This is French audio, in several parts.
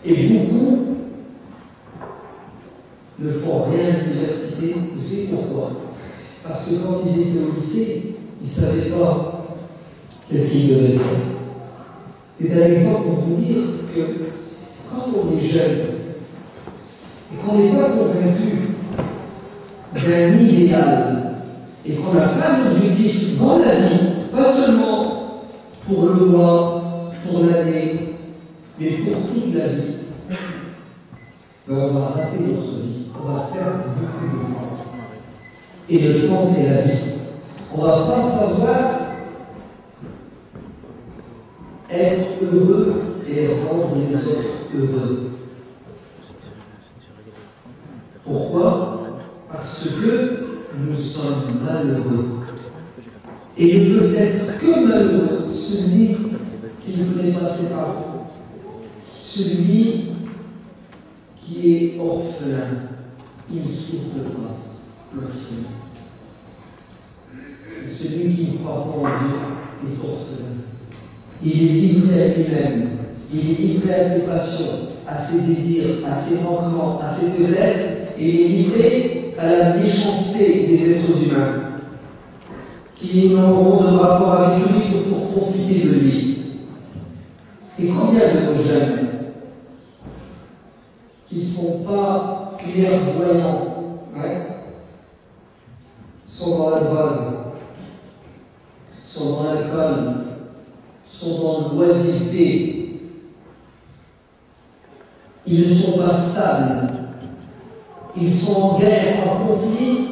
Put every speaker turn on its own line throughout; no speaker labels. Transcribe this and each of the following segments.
Et beaucoup ne font rien à l'université. Vous savez pourquoi? Parce que quand ils étaient au lycée, ils ne savaient pas qu'est-ce qu'ils devaient faire. C'est un exemple pour vous dire que quand on est jeune et qu'on n'est pas convaincu d'un idéal et qu'on n'a pas d'objectif dans la vie, pas seulement pour le mois, pour l'année, mais pour toute la vie, ben on va rater notre vie, on va perdre beaucoup de temps. Et le temps, c'est la vie. On ne va pas savoir être heureux et rendre les autres heureux. Pourquoi? Parce que nous sommes malheureux. Et il ne peut être que malheureux celui qui ne connaît pas ses parents, celui qui est orphelin. Il ne souffre pas, l'orphelin. Celui qui ne croit pas en Dieu est orphelin. Il est livré à lui-même, il est livré à ses passions, à ses désirs, à ses manquements, à ses faiblesses, et il est livré à la méchanceté des êtres humains, qui n'auront de rapport avec lui que pour profiter de lui. Et combien de nos jeunes qui ne sont pas clairvoyants, sont dans la drogue, sont dans l'alcool, sont dans l'oisiveté, ils ne sont pas stables, ils sont en guerre, en conflit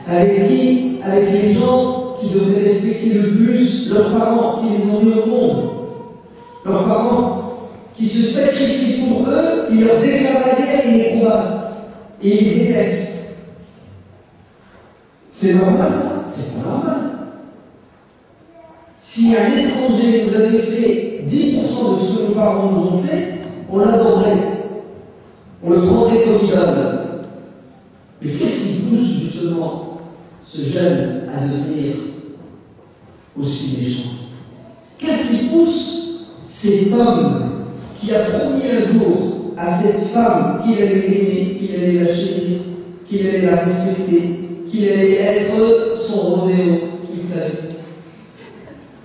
avec qui? Avec les gens qui devraient respecter le plus leurs parents, qui les ont mis au monde. Leurs parents qui se sacrifient pour eux, ils leur déclarent la guerre, ils les combattent et ils les détestent. C'est normal ça? C'est pas normal. Si un étranger nous avait fait 10% de ce que nos parents nous ont fait, on l'adorerait. On le prendrait comme idole. Mais qu'est-ce qui pousse justement ce jeune à devenir aussi méchant? Qu'est-ce qui pousse cet homme qui a promis un jour à cette femme qu'il allait l'aimer, qu'il allait la chérir, qu'il allait la respecter, qu'il allait être son Roméo, qu'il savait,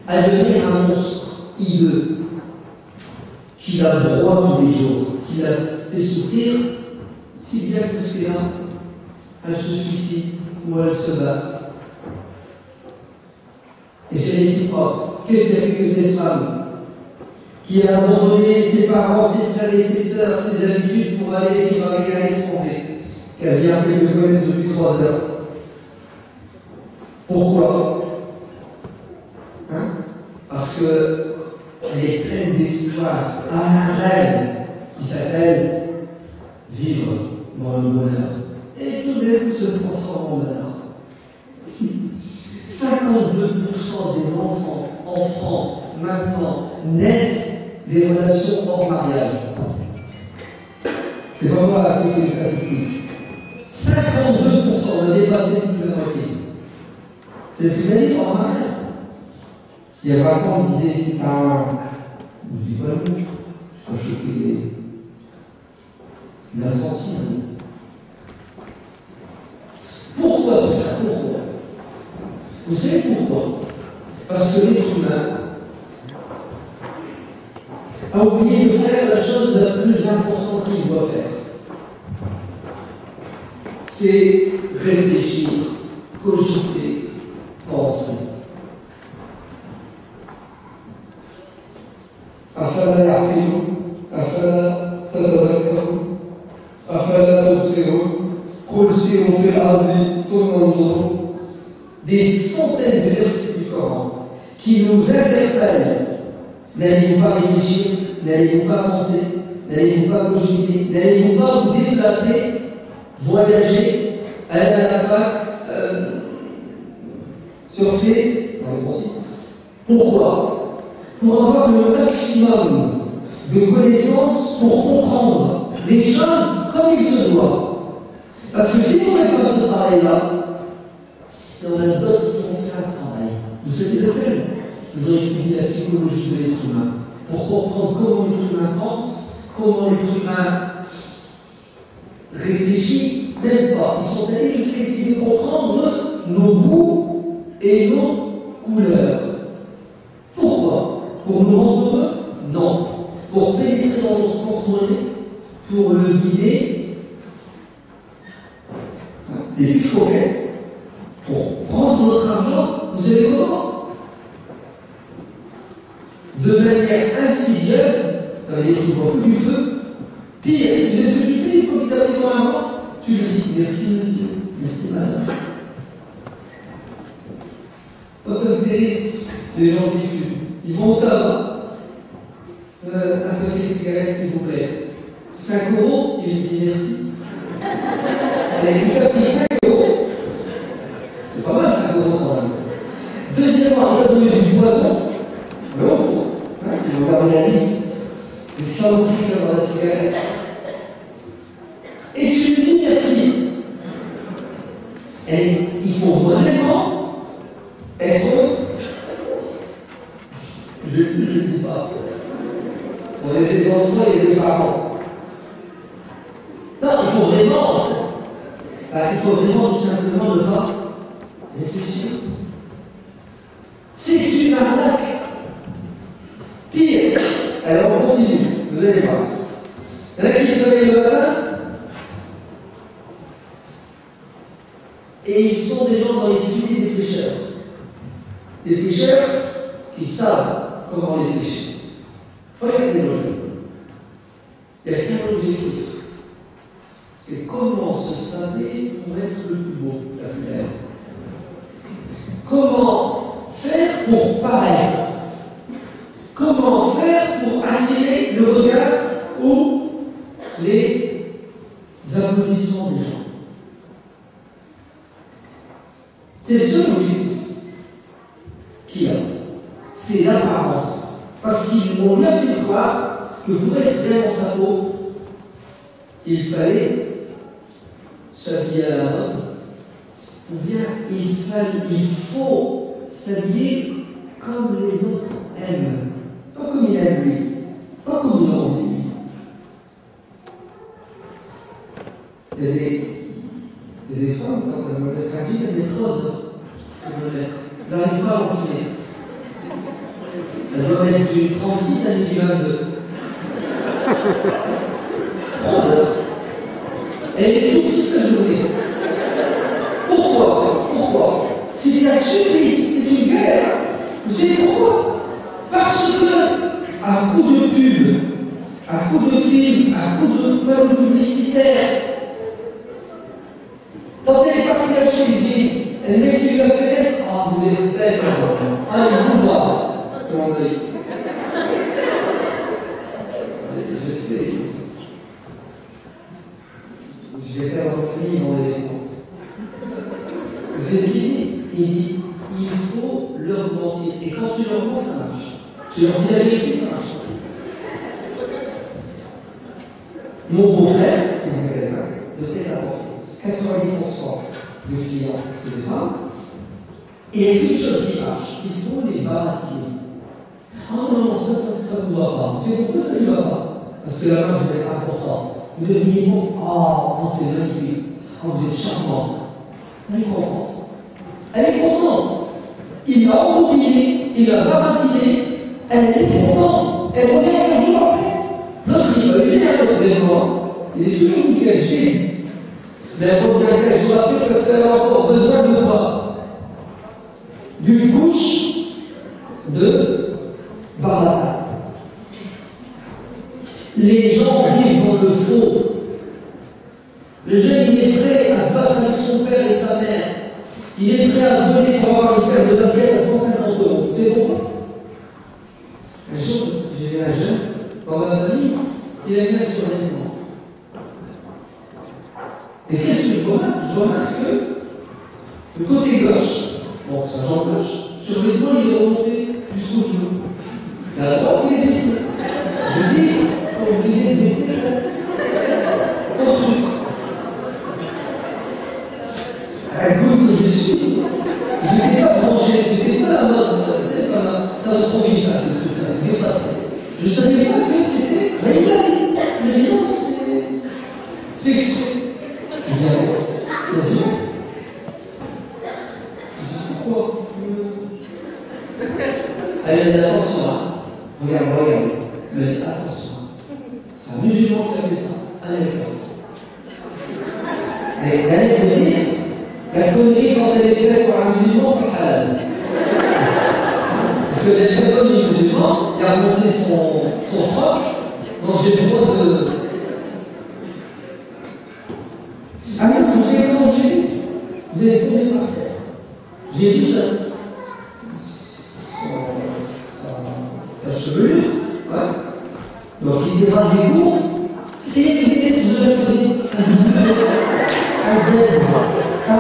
à devenir un monstre hideux, qui la broie tous les jours, qui la fait souffrir, si bien que c'est là, elle se suicide ou elle se bat. Et c'est réciproque. Qu'est-ce qu'elle fait que cette femme qui a abandonné ses parents, ses frères et ses sœurs, ses habitudes pour aller vivre avec un étranger, qu'elle vient que je connaisse depuis 3 heures? Pourquoi? Parce qu'elle est pleine d'espoir, un rêve qui s'appelle vivre dans le bonheur. Et tout d'un coup se transforme en malheur. 52% des enfants en France maintenant naissent des relations hors mariage. C'est pas moi à côté des statistiques. 52%, on a dépassé plus de la moitié. C'est ce que j'ai dit hors mariage. Il y a 20 ans, on disait c'est un. Je dis pas le mot, je suis choqué les insensibles. Pourquoi tout ça? Pourquoi? Vous savez pourquoi? Parce que l'être humain a oublié de faire la chose la plus importante qu'il doit faire. C'est réfléchir, cogiter, penser. أفلا يعقلون أفلا تتذكرون أفلا تبصرون قل سيروا في الأرض ثم انظروا. Des centaines de versets du Coran qui nous interpellent. N'allez-vous pas réfléchir, n'allez-vous pas penser, n'allez-vous pas cogiter, n'allez-vous pas vous déplacer, voyager, aller à la fac, surfer? Pourquoi? Pour avoir le maximum de connaissances pour comprendre les choses comme il se doit. Parce que si vous ne faites pas ce travail-là, il y en a d'autres qui vont faire un travail. Vous savez lequel? Vous aurez étudié la psychologie de l'être humain pour comprendre comment l'être humain pense, comment l'être humain réfléchit, même pas. Ils sont allés jusqu'à essayer de comprendre nos goûts et nos couleurs. Pourquoi? Pour nous rendre heureux? Non. Pour pénétrer dans notre porte-monnaie, pour le vider des pickpockets, pour prendre notre argent, vous savez comment? De manière insidieuse, ça veut dire qu'il ne voit plus du feu. Pire, tu sais ce que tu fais une fois qu'il t'a pris ton argent? Tu lui dis merci monsieur, merci madame. Moi ça me fait rire, les gens qui fument. Ils vont au tabac. Un paquet de cigarettes s'il vous plaît. 5 €, il me dit merci. Et il a pris 5 €. C'est pas mal 5 € quand même. Deuxièmement, il a donné du poison. Mais on faut. Si vous regardez la liste, les saloperies qu'il y a dans la cigarette. Et tu lui dis merci. Et il faut vraiment être. Je ne dis pas. On est des enfants et des parents. Non, il faut vraiment tout simplement ne pas réfléchir. C'est une arnaque. Pire. Alors on continue, vous allez voir. Il y en a qui se réveillent le matin et ils sont des gens dans les filets des pécheurs. Des pécheurs qui savent comment les pécher. Regardez le jeu. Il n'y a qu'un objectif. C'est comment se saver pour être le plus beau, la plus belle. Comment faire pour paraître? Comment faire pour attirer le regard ou les applaudissements des gens? C'est ce objectif qu'il a. C'est l'apparence. Parce qu'ils m'ont bien fait croire que pour être bien dans sa peau, il fallait s'habiller à la mode, ou bien il faut s'habiller comme les autres aiment. Pas comme il aime lui, pas comme nous avons lui. Il y a des femmes, quand elles veulent être habillées, il y a des choses qu'elles veulent être. Elles n'arrivent pas à l'enfiler. Elles doivent mettre une 36 à une 22. 3 heures. Elle est tout de suite la journée. Pourquoi? C'est un supplice, c'est une guerre. Vous savez pourquoi? Parce que, à coup de pub, à coup de film, à coup de panneaux publicitaires, quand elle est partie acheter une fille, elle met qu'il la fenêtre, ah, vous êtes belle, ah, il vous voit. Comment dire? Je sais. Je vais faire dans la famille, on est vous êtes qui? Il dit, il faut leur mentir. Et quand tu leur mens, ça marche. Tu leur dis la vérité, ça marche. Mon beau-frère, qui est un magasin de prêt-à-porter, 90% de clients, c'est des femmes. Et il y a quelque chose qui marche. Ils sont des baratiniers. Ah non, ça ne va pas. C'est pourquoi ça ne va pas? Parce que la marge est importante. Vous devriez dire, ah, c'est magnifique. Ah, vous êtes charmante. Elle est contente. Elle est contente. Il l'a embobbiné, il l'a baratiné. Elle est contente. Elle revient 15 jours après. L'autre, il va essayer à l'autre événement. Il est toujours nickel chez lui. Mais elle revient 15 jours après parce qu'elle a encore besoin de quoi? D'une couche de barata. Les gens vivent dans le faux. Le jeune, il est prêt à se battre avec son père et sa mère. Il est prêt à voler pour avoir une paire de baskets à 150 €. C'est pourquoi? Un jour, j'ai vu un jeune dans ma famille, il a mis un survêtement. Et qu'est-ce que je remarque? Je remarque que le côté gauche, bon, sa jambe gauche, survêtement, il est remonté jusqu'au genou. La droite, il est baissé. Je dis, pour oublier de baisser, autre truc. Un coup que je suis, je n'étais pas branché, j'étais pas à la mode, ça va trop vite, là, ce truc-là, je vais passer. Je ne savais pas que c'était, mais il l'a dit. Elle m'a dit attention, hein. Regarde. Elle m'a dit attention. C'est un musulman qui a fait ça. Un électeur. Et elle me dit, la connerie quand elle est faite par un musulman, c'est halal. Parce que elle comme les musulmans, il a remonté son froc, donc j'ai le droit de. Ah non, vous savez comment j'ai vu? Vous avez tombé par terre. J'ai vu ça. Sa chevelure, ouais. Donc il était rasé court, et il était tout de même un Z, un A.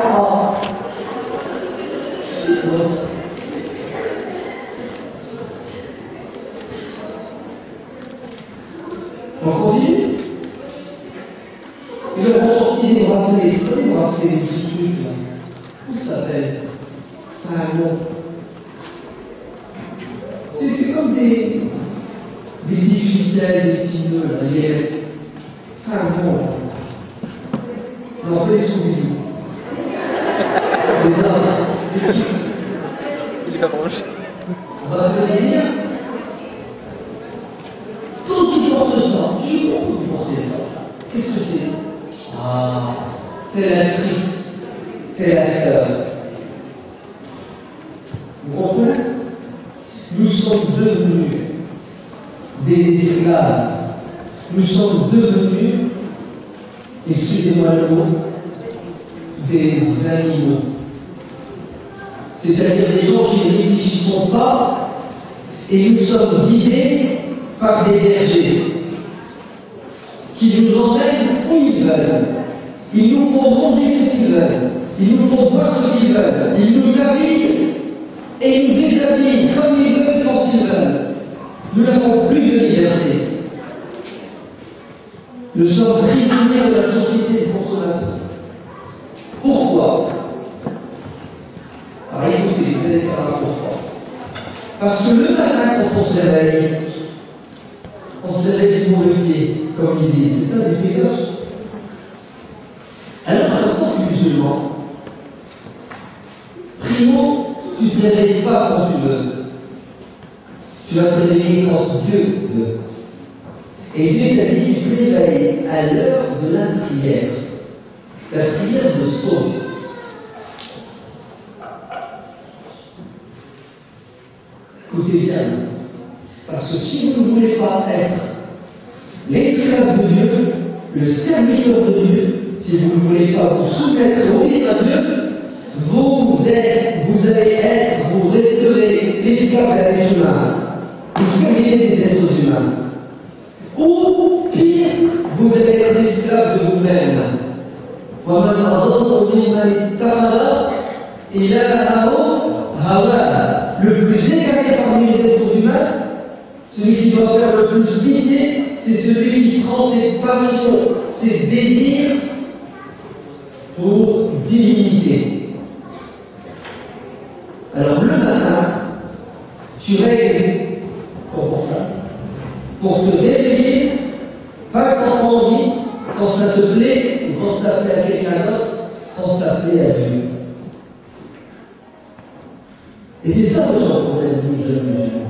C'est quoi ça? On continue. Ils leur ont sorti des bracelets, des petits trucs là. Comment ça s'appelle? Ça a un nom. C'est comme des petites ficelles, des petits nœuds là, des lettres. Ça a un nom. On en fait sous vidéo. Les autres.
Il est pas proche.
On va se le dire. Tous ils portent ça. Qui vous portez ça? Qu'est-ce que c'est? Ah, telle actrice, tel acteur. Vous comprenez? Nous sommes devenus des esclaves. Nous sommes devenus, excusez-moi le mot, des animaux. C'est-à-dire des gens qui ne réfléchissent pas et nous sommes guidés par des bergers qui nous emmènent où ils veulent. Ils nous font manger ce qu'ils veulent. Ils nous font boire ce qu'ils veulent. Ils nous habillent et nous déshabillent comme ils veulent quand ils veulent. Nous n'avons plus de liberté. Nous sommes prisonniers de la société de consommation. Pourquoi? Alors écoutez, vous allez savoir pourquoi. Parce que le matin, quand on se réveille du bon pied, comme il dit, c'est ça, du pied gauche. Alors, en tant que musulman, primo, tu ne te réveilles pas quand tu veux. Tu vas te réveiller quand Dieu veut. Et Dieu t'a dit, tu te réveilles à l'heure de la prière de sauver. Écoutez bien, parce que si vous ne voulez pas être l'esclave de Dieu, le serviteur de Dieu, si vous ne voulez pas vous soumettre au pied à Dieu, vous resterez l'esclave de l'être humain. Vous serez des êtres humains. Ou pire, vous allez être l'esclave de vous-même. Le plus égaré parmi les êtres humains, celui qui doit faire le plus pitié, c'est celui qui prend ses passions, ses désirs pour divinité. Alors le matin, tu règles ton portable pour te réveiller, pas quand tu as envie, quand ça te plaît, ou quand ça plaît à quelqu'un d'autre, quand ça plaît à Dieu. Et c'est ça notre problème, nous jeunes musulmans.